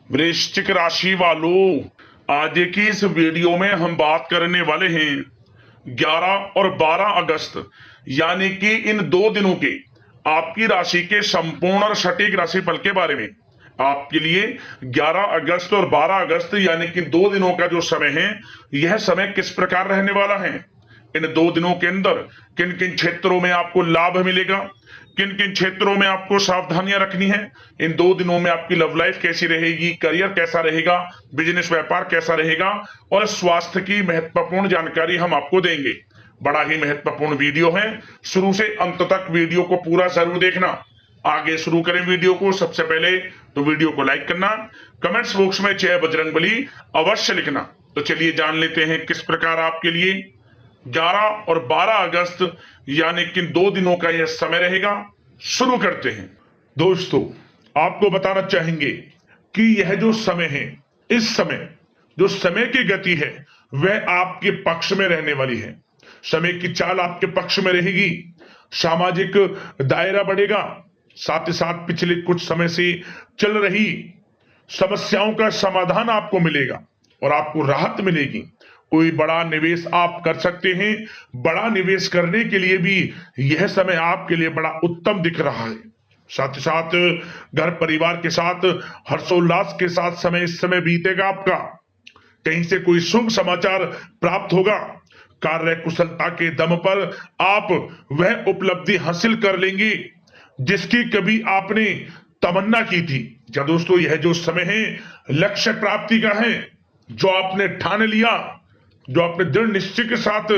वृश्चिक राशि वालों, आज की इस वीडियो में हम बात करने वाले हैं 11 और 12 अगस्त यानी कि इन 2 दिनों के आपकी राशि के संपूर्ण और सटीक राशिफल के बारे में। आपके लिए 11 अगस्त और 12 अगस्त यानी कि 2 दिनों का जो समय है, यह समय किस प्रकार रहने वाला है। इन 2 दिनों के अंदर किन किन क्षेत्रों में आपको लाभ मिलेगा, किन किन क्षेत्रों में आपको सावधानियां रखनी है। इन 2 दिनों में आपकी लव लाइफ कैसी रहेगी, करियर कैसा रहेगा, बिजनेस व्यापार कैसा रहेगा और स्वास्थ्य की महत्वपूर्ण जानकारी हम आपको देंगे। बड़ा ही महत्वपूर्ण वीडियो है, शुरू से अंत तक वीडियो को पूरा जरूर देखना। आगे शुरू करें वीडियो को, सबसे पहले तो वीडियो को लाइक करना, कमेंट्स बॉक्स में जय बजरंगबली अवश्य लिखना। तो चलिए जान लेते हैं किस प्रकार आपके लिए 11 और 12 अगस्त यानी कि 2 दिनों का यह समय रहेगा। शुरू करते हैं। दोस्तों, आपको बताना चाहेंगे कि यह जो समय है, इस समय जो समय की गति है वह आपके पक्ष में रहने वाली है। समय की चाल आपके पक्ष में रहेगी, सामाजिक दायरा बढ़ेगा, साथ ही साथ पिछले कुछ समय से चल रही समस्याओं का समाधान आपको मिलेगा और आपको राहत मिलेगी। कोई बड़ा निवेश आप कर सकते हैं। बड़ा निवेश करने के लिए भी यह समय आपके लिए बड़ा उत्तम दिख रहा है। साथ ही साथ घर परिवार के साथ हर्षोल्लास के साथ समय इस समय बीतेगा आपका। कहीं से कोई शुभ समाचार प्राप्त होगा। कार्य कुशलता के दम पर आप वह उपलब्धि हासिल कर लेंगे जिसकी कभी आपने तमन्ना की थी। क्या दोस्तों, यह जो समय है लक्ष्य प्राप्ति का है। जो आपने ठान लिया, जो आपने दृढ़ निश्चय के साथ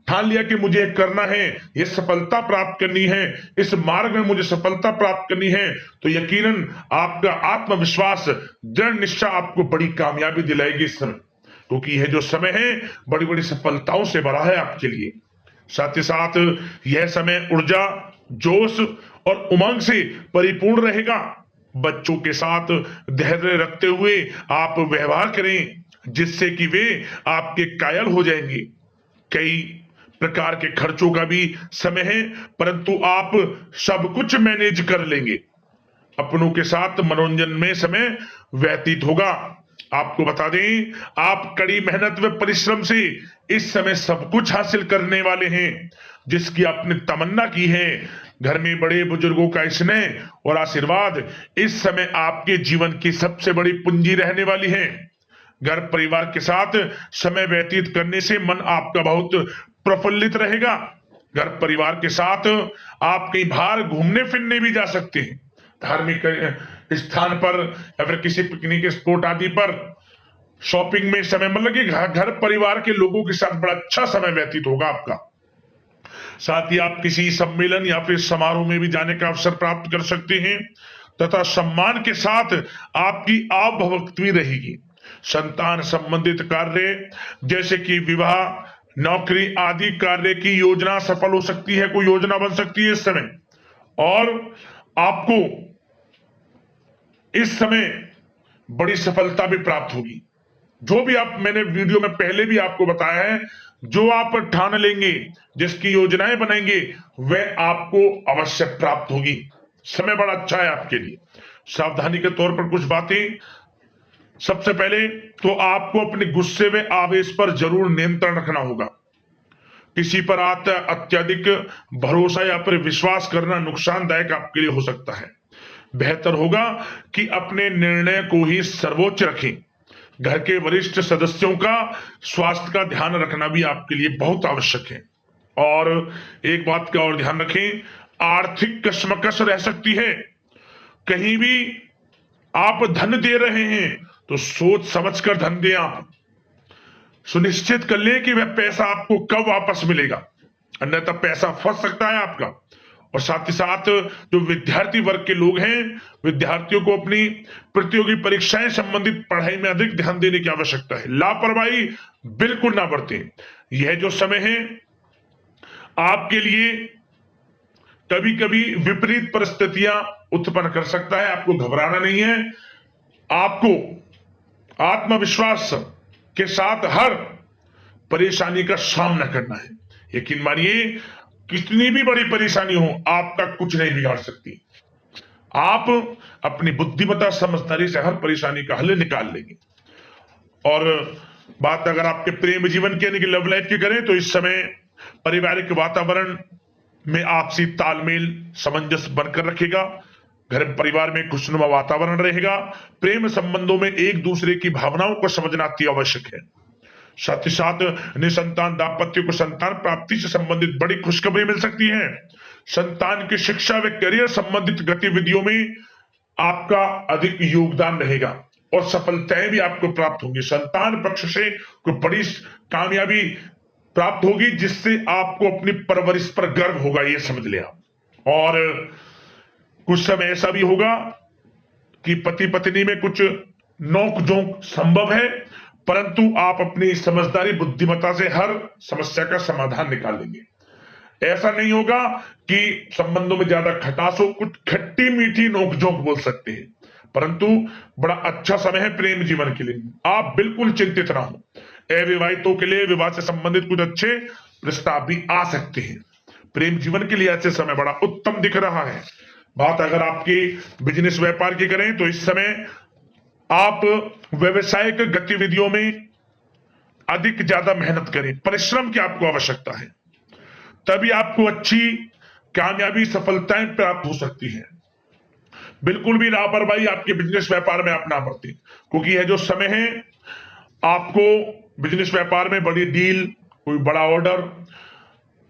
ठान लिया कि मुझे करना है, यह सफलता प्राप्त करनी है, इस मार्ग में मुझे सफलता प्राप्त करनी है, तो यकीनन आपका आत्मविश्वास, दृढ़ निश्चय आपको बड़ी कामयाबी दिलाएगी इस समय। क्योंकि यह जो समय है बड़ी बड़ी सफलताओं से भरा है आपके लिए। साथ ही साथ यह समय ऊर्जा, जोश और उमंग से परिपूर्ण रहेगा। बच्चों के साथ धैर्य रखते हुए आप व्यवहार करें जिससे कि वे आपके कायल हो जाएंगे। कई प्रकार के खर्चों का भी समय है, परंतु आप सब कुछ मैनेज कर लेंगे। अपनों के साथ मनोरंजन में समय व्यतीत होगा। आपको बता दें, आप कड़ी मेहनत व परिश्रम से इस समय सब कुछ हासिल करने वाले हैं जिसकी आपने तमन्ना की है। घर में बड़े बुजुर्गों का स्नेह और आशीर्वाद इस समय आपके जीवन की सबसे बड़ी पूंजी रहने वाली है। घर परिवार के साथ समय व्यतीत करने से मन आपका बहुत प्रफुल्लित रहेगा। घर परिवार के साथ आप कई बार घूमने फिरने भी जा सकते हैं, धार्मिक स्थान पर या फिर किसी पिकनिक स्पॉट आदि पर, शॉपिंग में समय, मतलब कि घर परिवार के लोगों के साथ बड़ा अच्छा समय व्यतीत होगा आपका। साथ ही आप किसी सम्मेलन या फिर समारोह में भी जाने का अवसर प्राप्त कर सकते हैं तथा सम्मान के साथ आपकी आवभगत भी रहेगी। संतान संबंधित कार्य जैसे कि विवाह, नौकरी आदि कार्य की योजना सफल हो सकती है, कोई योजना बन सकती है इस समय। और आपको इस समय बड़ी सफलता भी प्राप्त होगी। जो भी आप, मैंने वीडियो में पहले भी आपको बताया है, जो आप ठान लेंगे, जिसकी योजनाएं बनाएंगे, वह आपको अवश्य प्राप्त होगी। समय बड़ा अच्छा है आपके लिए। सावधानी के तौर पर कुछ बातें। सबसे पहले तो आपको अपने गुस्से व आवेश पर जरूर नियंत्रण रखना होगा। किसी पर अत्यधिक भरोसा या फिर विश्वास करना नुकसानदायक आपके लिए हो सकता है। बेहतर होगा कि अपने निर्णय को ही सर्वोच्च रखें। घर के वरिष्ठ सदस्यों का स्वास्थ्य का ध्यान रखना भी आपके लिए बहुत आवश्यक है। और एक बात का और ध्यान रखें, आर्थिक कशमकश रह सकती है। कहीं भी आप धन दे रहे हैं तो सोच समझकर धन दें। आप सुनिश्चित कर लें कि वह पैसा आपको कब वापस मिलेगा, अन्यथा पैसा फंस सकता है आपका। और साथ ही साथ जो विद्यार्थी वर्ग के लोग हैं, विद्यार्थियों को अपनी प्रतियोगी परीक्षाएं संबंधित पढ़ाई में अधिक ध्यान देने की आवश्यकता है। लापरवाही बिल्कुल ना बरतें। यह जो समय है आपके लिए कभी कभी विपरीत परिस्थितियां उत्पन्न कर सकता है। आपको घबराना नहीं है, आपको आत्मविश्वास के साथ हर परेशानी का सामना करना है। यकीन मानिए, कितनी भी बड़ी परेशानी हो, आपका कुछ नहीं बिगाड़ सकती। आप अपनी बुद्धिमत्ता समझदारी से हर परेशानी का हल निकाल लेंगे। और बात अगर आपके प्रेम जीवन की यानी कि लव लाइफ की करें तो इस समय पारिवारिक वातावरण में आपसी तालमेल सामंजस्य बनकर रखेगा। घर परिवार में खुशनुमा वातावरण रहेगा। प्रेम संबंधों में एक दूसरे की भावनाओं को समझना अति आवश्यक है। साथ ही साथ निसंतान दाम्पत्य को संतान प्राप्ति से संबंधित बड़ी खुशखबरी मिल सकती है। संतान की शिक्षा व करियर संबंधित गतिविधियों में आपका अधिक योगदान रहेगा और सफलताएं भी आपको प्राप्त होंगी। संतान पक्ष से कोई बड़ी कामयाबी प्राप्त होगी जिससे आपको अपनी परवरिश पर गर्व होगा, ये समझ लिया। और कुछ समय ऐसा भी होगा कि पति पत्नी में कुछ नोक झोंक संभव है, परंतु आप अपनी समझदारी बुद्धिमत्ता से हर समस्या का समाधान निकाल लेंगे। ऐसा नहीं होगा कि संबंधों में ज्यादा खटास हो, कुछ खट्टी मीठी नोकझोंक बोल सकते हैं, परंतु बड़ा अच्छा समय है प्रेम जीवन के लिए। आप बिल्कुल चिंतित ना हो। अविवाहितों के लिए विवाह से संबंधित कुछ अच्छे प्रस्ताव भी आ सकते हैं। प्रेम जीवन के लिए ऐसे समय बड़ा उत्तम दिख रहा है। बात अगर आपकी बिजनेस व्यापार की करें तो इस समय आप व्यवसायिक गतिविधियों में अधिक ज्यादा मेहनत करें, परिश्रम की आपको आवश्यकता है, तभी आपको अच्छी कामयाबी सफलताएं प्राप्त हो सकती है। बिल्कुल भी लापरवाही आपके बिजनेस व्यापार में आप ना बरतें, क्योंकि यह जो समय है आपको बिजनेस व्यापार में बड़ी डील, कोई बड़ा ऑर्डर,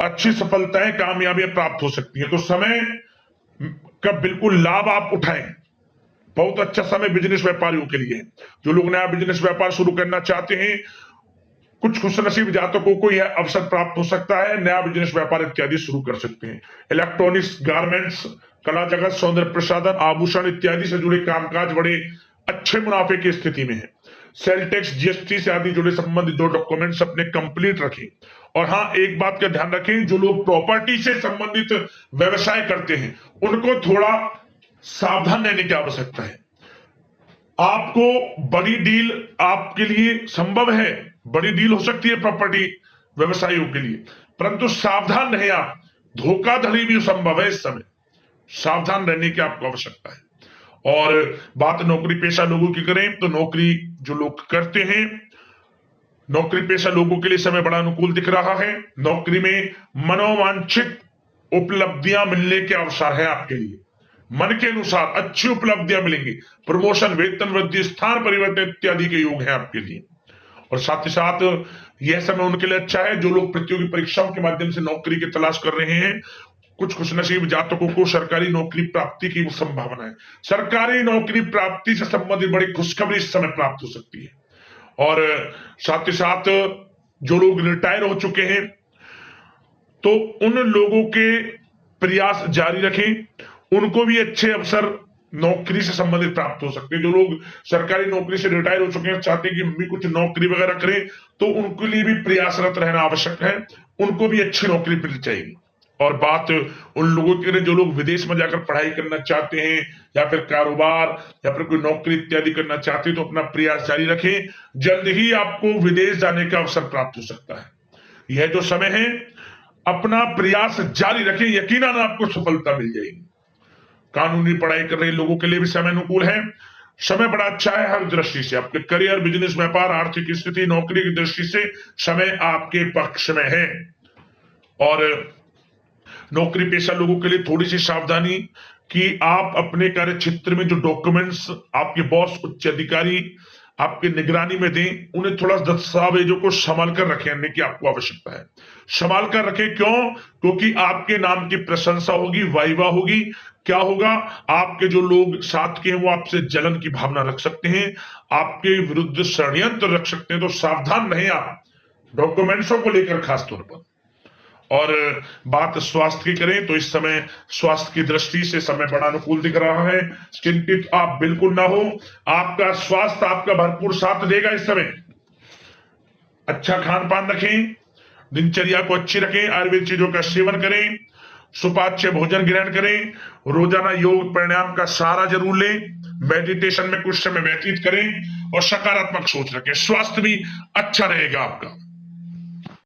अच्छी सफलताएं कामयाबियां प्राप्त हो सकती है। तो समय का बिल्कुल लाभ आप उठाएं। बहुत अच्छा समय बिजनेस व्यापारियों के लिए। जो लोग नया बिजनेस व्यापार शुरू करना चाहते हैं, कुछ खुशनसीब जातकों को यह अवसर प्राप्त हो सकता है, नया बिजनेस व्यापार इत्यादि शुरू कर सकते हैं। इलेक्ट्रॉनिक्स, गारमेंट्स, कला जगत, सौंदर्य प्रसाधन, आभूषण इत्यादि से जुड़े कामकाज बड़े अच्छे मुनाफे की स्थिति में है। सेल टैक्स, जीएसटी से आदि जुड़े संबंधित जो डॉक्यूमेंट्स अपने कंप्लीट रखें। और हाँ, एक बात का ध्यान रखें, जो लोग प्रॉपर्टी से संबंधित व्यवसाय करते हैं उनको थोड़ा सावधान रहने की आवश्यकता है। आपको बड़ी डील आपके लिए संभव है, बड़ी डील हो सकती है प्रॉपर्टी व्यवसायियों के लिए, परंतु सावधान रहे आप। धोखाधड़ी भी संभव है इस समय, सावधान रहने की आपको आवश्यकता है। और बात नौकरी पेशा लोगों की करें तो नौकरी जो लोग करते हैं, नौकरी पेशा लोगों के लिए समय बड़ा अनुकूल दिख रहा है। नौकरी में मनोवांछित उपलब्धियां मिलने के अवसर है आपके लिए। मन के अनुसार अच्छी उपलब्धियां मिलेंगी। प्रमोशन, वेतन वृद्धि, स्थान परिवर्तन इत्यादि के योग है आपके लिए। और साथ ही साथ यह समय उनके लिए अच्छा है जो लोग प्रतियोगी परीक्षाओं के माध्यम से नौकरी की तलाश कर रहे हैं। कुछ खुशनसीब जातकों को सरकारी नौकरी प्राप्ति की संभावना है। सरकारी नौकरी प्राप्ति से संबंधित बड़ी खुशखबरी इस समय प्राप्त हो सकती है। और साथ ही साथ जो लोग रिटायर हो चुके हैं तो उन लोगों के प्रयास जारी रखें, उनको भी अच्छे अवसर नौकरी से संबंधित प्राप्त हो सकते हैं। जो लोग सरकारी नौकरी से रिटायर हो चुके हैं, चाहते हैं कि हम भी कुछ नौकरी वगैरह करें, तो उनके लिए भी प्रयासरत रहना आवश्यक है, उनको भी अच्छी नौकरी मिल जाएगी। और बात उन लोगों के लिए जो लोग विदेश में जाकर पढ़ाई करना चाहते हैं या फिर कारोबार या फिर कोई नौकरी इत्यादि करना चाहते हैं, तो अपना प्रयास जारी रखें, जल्द ही आपको विदेश जाने का अवसर प्राप्त हो सकता है। यह जो समय है अपना प्रयास जारी रखें, यकीनन आपको सफलता मिल जाएगी। कानूनी पढ़ाई कर रहे लोगों के लिए भी समय अनुकूल है। समय बड़ा अच्छा है हर दृष्टि से। आपके करियर, बिजनेस, व्यापार, आर्थिक स्थिति, नौकरी की दृष्टि से समय आपके पक्ष में है। और नौकरी पेशा लोगों के लिए थोड़ी सी सावधानी कि आप अपने कार्य क्षेत्र में जो डॉक्यूमेंट्स आपके बॉस, उच्च अधिकारी आपके निगरानी में दें, उन्हें थोड़ा दस्तावेजों को संभाल कर रखने की आपको आवश्यकता है। संभाल कर रखें, क्यों? क्योंकि आपके नाम की प्रशंसा होगी, वाइवा होगी। क्या होगा? आपके जो लोग साथ के हैं वो आपसे जलन की भावना रख सकते हैं, आपके विरुद्ध षड्यंत्र रख सकते हैं। तो सावधान रहें आप डॉक्यूमेंट्सों को लेकर खास तौर पर। और बात स्वास्थ्य की करें तो इस समय स्वास्थ्य की दृष्टि से समय बड़ा अनुकूल दिख रहा है। चिंतित आप बिल्कुल ना हो, आपका स्वास्थ्य आपका भरपूर साथ देगा इस समय। अच्छा खान पान रखें, दिनचर्या को अच्छी रखें, आयुर्वेद चीजों का सेवन करें, सुपाच्य भोजन ग्रहण करें, रोजाना योग प्राणायाम का सहारा जरूर लें, मेडिटेशन में कुछ समय व्यतीत करें और सकारात्मक सोच रखें। स्वास्थ्य भी अच्छा रहेगा आपका।